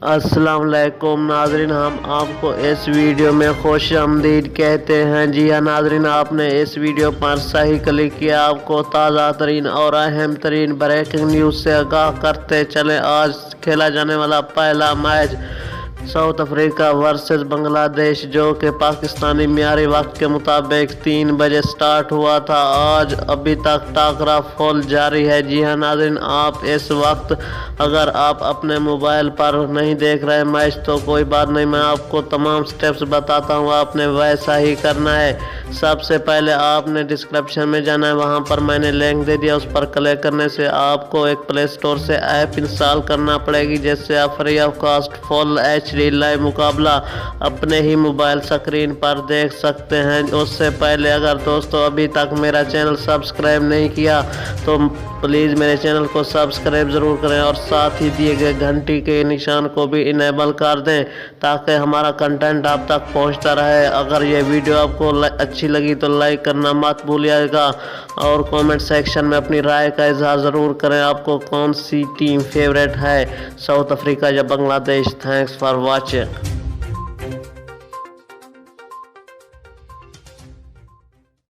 السلام علیکم ناظرین، ہم آپ کو اس ویڈیو میں خوش آمدید کہتے ہیں۔ جی ہاں ناظرین، آپ نے اس ویڈیو پر صحیح کلک کیا۔ آپ کو تازہ ترین اور اہم ترین بریکنگ نیوز سے آگاہ کرتے چلیں۔ آج کھیلا جانے والا پہلا میچ ساؤتھ افریقہ ورسز بنگلہ دیش، جو کہ پاکستانی معیاری وقت کے مطابق 3 بجے سٹارٹ ہوا تھا، آج ابھی تک ٹاکرا فل جاری ہے۔ جی ہاں ناظرین، آپ اس وقت اگر آپ اپنے موبائل پر نہیں دیکھ رہے میچ تو کوئی بات نہیں، میں آپ کو تمام سٹیپس بتاتا ہوں، آپ نے ویسا ہی کرنا ہے۔ سب سے پہلے آپ نے ڈسکرپشن میں جانا ہے، وہاں پر میں نے لنک دے دیا، اس پر کلک کرنے سے آپ کو ایک پلے اسٹور سے ایپ انسٹال کرنا پڑے گی، جس سے آپ free of cost full H D live مقابلہ اپنے ہی موبائل سکرین پر دیکھ سکتے ہیں۔ اس سے پہلے اگر دوستو ابھی تک میرا چینل سبسکرائب نہیں کیا تو پلیز میرے چینل کو سبسکرائب ضرور کریں اور ساتھ ہی دیے گئے گھنٹی کے نشان کو بھی انیبل کر دیں تاکہ ہمارا کنٹینٹ آپ تک پہنچتا رہے۔ اگر یہ ویڈیو آپ کو اچھی لگی تو لائک کرنا مت بھولیے گا اور کامنٹ سیکشن میں اپنی رائے کا اظہار ضرور کریں۔ آپ کو کون سی ٹیم فیورٹ ہے، ساؤتھ افریقہ یا بنگلہ دیش؟ Thanks for watching.